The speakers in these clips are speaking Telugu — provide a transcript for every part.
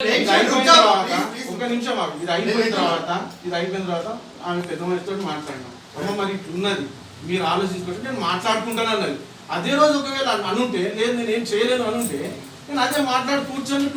ఒక నిమిషం ఇది అయిపోయిన తర్వాత ఆమె పెద్ద మనిషితో మాట్లాడినాం. అమ్మ మరి ఉన్నది మీరు ఆలోచించుకుంటే నేను మాట్లాడుకుంటాను అన్నది. అదే రోజు ఒకవేళ అనుంటే లేదు నేను ఏం చేయలేను అనుంటే నేను అదే మాట్లాడి కూర్చొని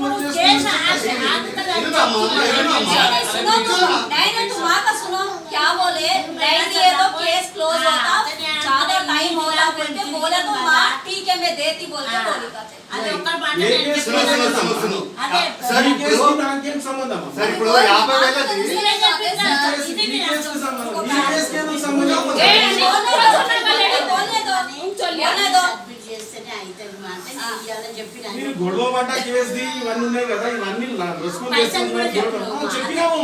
గొడవ పడ్డ కేసు ఇవన్నీ ఉన్నాయి కదా, ఇవన్నీ చెప్పినాము.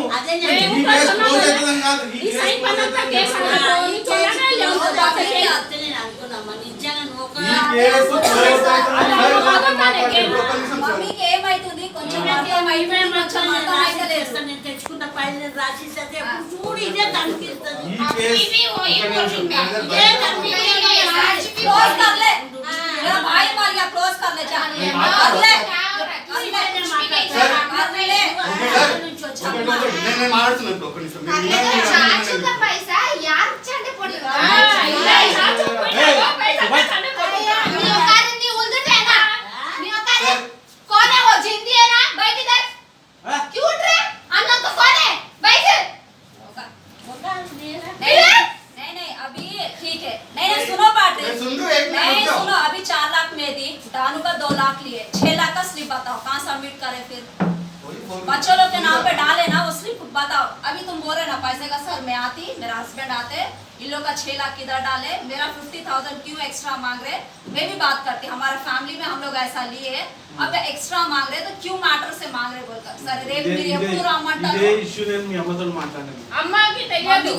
తెచ్చుకున్న పైన రాసిస్తే చూడు ఇదే కనిపిస్తుంది. अभी 4 लाख में दी, दानू का 2 लाख लिए, 6 लाख का स्लिप बताओ कहाँ सबमिट करे फिर? बच्चों लोग के नाम पे डाले ना वो स्लिप बताओ. अभी तुम बोल रहे ना पैसे का सर मैं आती, मेरा हस्बैंड आते, इन लोग का 6 लाख किधर डाले, मेरा 50,000 क्यों एक्स्ट्रा मांग रहे? मैं भी बात करती, हमारे फैमिली में हम लोग ऐसा लिए है, अब एक्स्ट्रा मांग रहे तो क्यों मैटर से मांग रहे बोलकर सर రేపు మీరు ఎప్పుడు రమ్మంటారు? ఇదే ఇష్యూ నేను మీ అమ్మతో మాట్లాడాను. అమ్మకి తెలియదు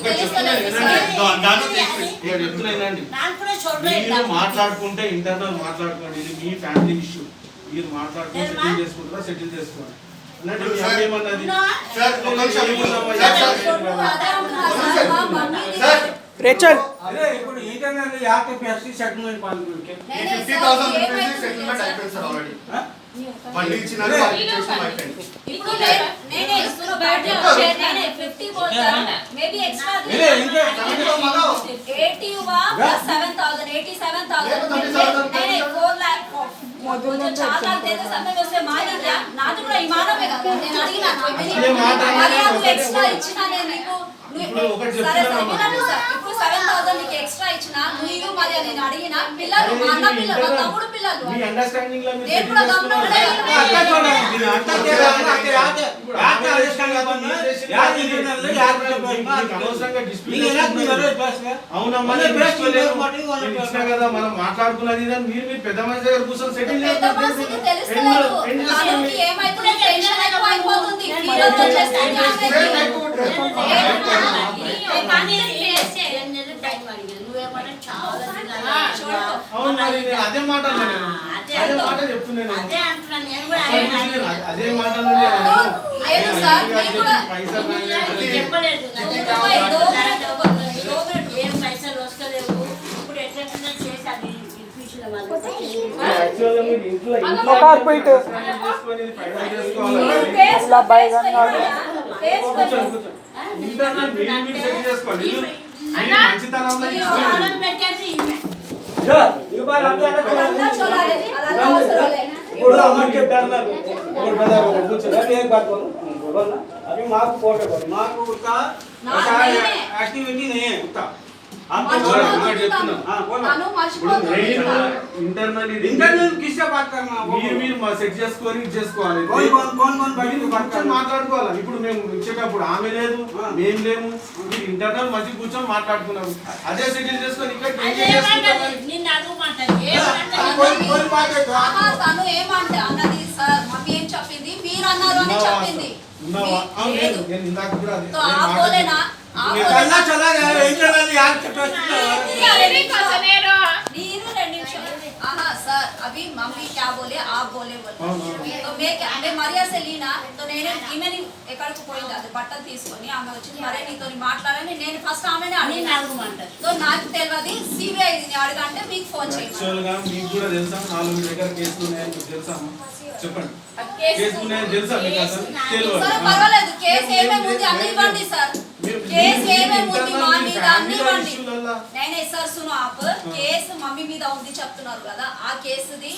మీరు మాట్లాడుకుంటే ఇంటర్నల్ మాట్లాడుకోండి, ఇది మీ ఫ్యామిలీ ఇష్యూ, మీరు మాట్లాడుకుంటే సెటిల్ చేసుకుంటారా సెటిల్ చేసుకోండి. రేచల్ ఇప్పుడు ఇంటర్నల్ యాక్ట్ ఎస్సీ సెటిల్మెంట్ పాలించుకే 50,000 రూపాయస్ సెటిల్మెంట్ అయిపోయింది సార్ ఆల్రెడీ. మళ్ళీ ఇచ్చినారు వాళ్ళు చేసిన అయిపోయింది. ఇప్పుడు నేను ఇస్తున్న బ్యాటరీ నేనే 50 बोलता मे बी एक्स्ट्रा दे 80 हुआ प्लस 7,000 87,000 नहीं 4 लाख मुझे 4 लाख देते समय उससे मानी क्या నాది కూడా ఇమానమే కదా నేను అడిగినా మరి అది ఎక్స్ట్రా ఇచ్చినా నేను నీకు సరే ఇప్పుడు 7,000 నీకు ఎక్స్ట్రా ఇచ్చినా నువ్వు మరి నేను అడిగినా పిల్లలు మా అన్న పిల్లలు మా తమ్ముడు పిల్లలు మీ అండర్స్టాండింగ్ లో మీరు నేను కూడా గమనించలే కదా మనం మాట్లాడుకున్నది మీరు మీ పెద్ద మనిషి దగ్గర కూర్చొని సెటిల్ అదే మాట చెప్తున్నాను. అదే మాట పైసలు వస్తలేవు ఇప్పుడు ఎట్లా చేసాలి अभी माँ को फोटो करो माँ को उसका एक्टिविटी नहीं है उसका इंटरनल किससे बात करना మీరు సెట్ చేసుకొని చేసుకోవాలి, మాట్లాడుకోవాలి. ఇప్పుడు మేము ఇచ్చేటప్పుడు ఆమె లేదు మేము లేము, మీరు ఇంటర్నల్ మంచి కూర్చొని మాట్లాడుకున్నాము. అదే సెటిల్ చేసుకొని ఇక్కడ తను ఏమంటే అన్నది సార్ మమ్మీ ఏం చెప్పింది మీరు అన్నారు అని చెప్పింది ఇందాక కూడా మీరు 2 నిమిషాలు हाँ सर अभी मम्मी क्या बोले आप बोले हाँ, तो मैं मर्याద से लीना तो నేను ఈమెని ఎక్కడికి పోయింది అది బట్టలు తీసుకొని ఆమె వచ్చింది మరే నీతో మాట్లాడాలని నేను ఫస్ట్ ఆమెనే నేను అడిగినా అడగమంటారు. సో నాకు తెలియదు సిబిఐ అడగంటే మీకు ఫోన్ చేయండి యాక్చువల్ గా మీకు కూడా తెలుసా 4 దగ్గర కేసులు ఉన్నాయని మీకు తెలుసా అమ్మా? చెప్పండి కేసులు ఉన్నాయని తెలుసా మీకు అసలు తెలియదు సరే పర్వాలేదు కేసు ఏమేమి ఉంది అన్ని ఇవ్వండి సార్ కేసు ఏమేమి ఉంది మా మీద అన్ని ఇవ్వండి నేనే సార్ సును ఆప్ కేసు మమ్మీ మీద ఉంది చెప్తున్నారు కదా ఆ కేసుది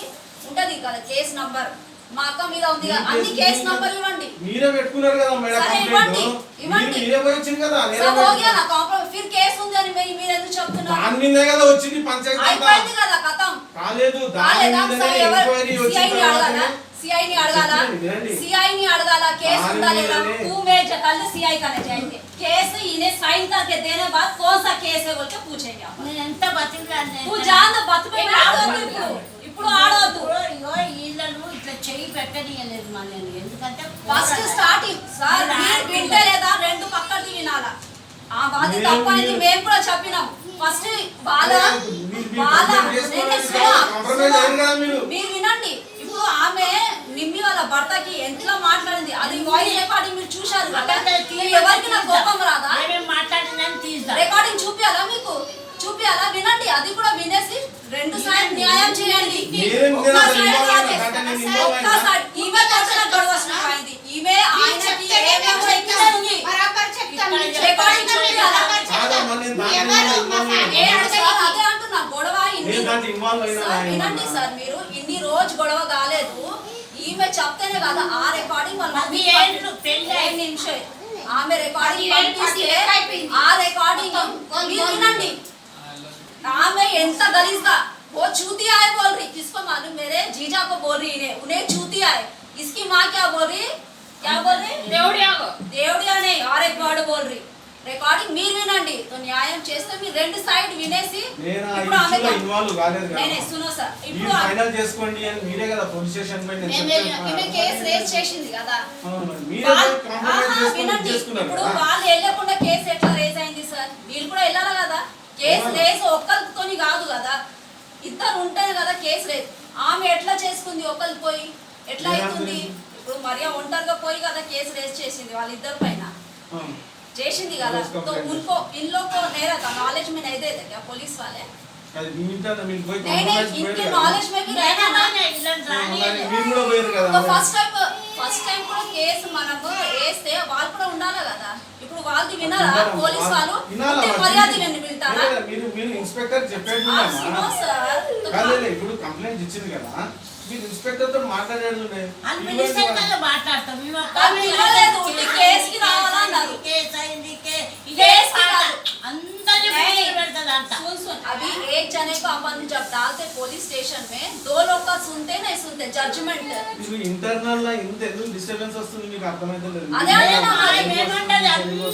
ఉంటది కదా కేసు నంబర్ మా అక్క మీద ఉంది కదా అన్ని కేసు నంబర్ ఇవ్వండి మీరే పెట్టుకున్నారు కదా మేడం సరే, కంప్లైంట్ ఇవ్వండి. మీరే పోయి వచ్చింది కదా నేనే सब हो गया పెట్టుకున్నా. ना कॉम्प्रोमाइज फिर केस ఉంది అని మీరు ఎందుకు చెప్తున్నారు దాని మీదే కదా వచ్చింది పంచాయతీ అంతా. అయిపోయింది కదా ఖతం కాలేదు దాని కాలేదా మీదనే సరే ఎవరు ఎంక్వైరీ వచ్చిన सीआई ని అడగాలా తర్వాతనే सीआई ని అడగాలా వినండి. सीआई ని అడగాला केस दानी ఉందా లేదా में तू मैं कल सीआई का जाएंगे केस इन्हें साइन करके देने बाद कौन सा केस है बोल के पूछेंगे आप నేను ఎంత బతికిలాడినా तू जान బతుకు ఇప్పుడు ఆడొద్దు ఇగో వీళ్ళను ఇట్లా చెయ్యి పెట్టనీయలేదు మా నేను ఎందుకంటే ఫస్ట్ స్టార్టింగ్ సార్ మీరు వింటలేదా రెండు పక్కది వినాలా ఆ బాధ తప్పైంది మేము కూడా చెప్పినాం ఫస్ట్ బాల బాల కాంప్రమైజ్ అయ్యారు కదా మీరు మీరు వినండి ఇప్పుడు ఆమె నిమ్మి వాళ్ళ భర్తకి ఎంతలా మాట్లాడింది అది వాయిస్ రికార్డింగ్ మీరు చూశారు కదా ఎవరికి నా కోపం రాదా ఏమేం మాట్లాడిందని తీద్దాం. రికార్డింగ్ చూపియాలా మీకు చూపియాలా వినండి అది కూడా వినేసి రెండు సైడ్ న్యాయం చేయండి మీరేం ఒక్క వినాలి? సైడ్ ఇన్వాల్వ్ కాదు. అయినా? అంటే నేను ఇన్వాల్వ్ ఒక్క అయినా? సైడ్ ఈమె తోచిన గొడవసిన అయింది ఈమె ఆయనకి ఏమేమో ఎక్కితే ఉంది రికార్డింగ్ చూపియాలా కాదమ్మా, నేను దాని మీద ఇన్వాల్వ్ అయినా. నేను సార్ అదే అంటున్నా గొడవ ఇన్ని నేను దాంట్లో ఇన్వాల్వ్ అయినా సార్ వినండి సార్ మీరు ఇన్ని రోజు గొడవ కాలేదు ఈమె చెప్తేనే కదా ఆ రికార్డింగ్ వాళ్ళ మమ్మీ 10 ఏళ్ళు పెళ్లి ఐదు నిమిషం ఆమె రికార్డింగ్ 10 ఏళ్ళు పంపిస్తే ఆ రికార్డింగ్ మీరు వినండి आमे ఎంత गलीज़ वो चूतिया है बोल रही किसको मालूम मेरे जीजा को बोल रही है उन्हें चूतिया है इसकी माँ क्या बोल रही దేవుడియా नहीं और एक वर्ड बोल रही రికార్డింగ్ మీరు వినండి तो న్యాయం చేస్తే మీరు రెండు సైడ్ వినేసి నేను ఆ ఇప్పుడు ఆమె ఇష్యూలో ఇన్వాల్వ్ కాలేదు కదా. నేనే సునో సార్ మీరు ఇప్పుడు ఫైనల్ చేసుకోండి అని మీరే కదా పోలీస్ స్టేషన్ పై నేను ఈమె చెప్తే కేసు రేస్ చేసింది కదా అవును, మీరే కాంప్రమైజ్ చేసుకొని వినండి చేసుకున్నారు ఇప్పుడు కదా. వాళ్ళు వెళ్ళకుండా కేసు ఎట్లా రేస్ అయింది సార్ వీళ్ళు కూడా వెళ్ళాలి కదా కేసు రేస్ ఒక్కరితోని కాదు కదా ఇద్దరు ఉంటేనే కదా కేసు రేస్ ఆమె ఎట్లా చేసుకుంది ఒకరు పోయి ఎట్లా అవుతుంది ఇప్పుడు మరియా ఒంటరిగా పోయి కదా కేసు రేస్ చేసింది వాళ్ళిద్దరి పైన అవును. చేసింది కదా तो उनको इन लोग को नहीं रहता नॉलेज में नहीं देते क्या पुलिस वाले అది మీ ఇంట్లో మీరు పోయి नहीं नहीं కాంప్రమైజ్ इनके పోయారు కదా. नॉलेज में भी रहना ना వీళ్ళని అలాగే రానియలేదు. మీరు కూడా పోయారు కదా. तो ఫస్ట్ టైం కూడా కేసు మనకు వేస్తే వాళ్ళు కూడా ఉండాలి కదా ఇప్పుడు వాళ్ళది వినారా పోలీస్ వాళ్ళు వినాలా ఉంటే మరి? మర్యాద వినండి వింటారా లేదా మీరు ఇన్స్పెక్టర్ చెప్పేది ఆ, విన్నామా? సునో సార్ కాదు ఇప్పుడు కంప్లైంట్ ఇచ్చింది కదా మీరు ఇన్స్పెక్టర్ తో మాట్లాడేది ఉండే. వాళ్ళు మినిస్టర్తో మాట్లాడతాం. మేము ఒక్క వాళ్ళు ఇవ్వలేదు, ఉట్టి కేసుకి రావాలా అన్నారు. కేసు అయింది, కేసుకి కేసు కాదు. అందరినీ మినిస్టర్ పెడతాదంట. सुन अभी एक जने को अपन जब डालते पुलिस स्टेशन में दो लोग का सुनते नहीं सुनते जजमेंट మీరు ఇంటర్నల్ లా ఇంత ఎందుకు డిస్టర్బెన్స్ వస్తుంది మీకు అర్థమైతే లేదు. అదే అదే నా మరి మేమంటది అందరినీ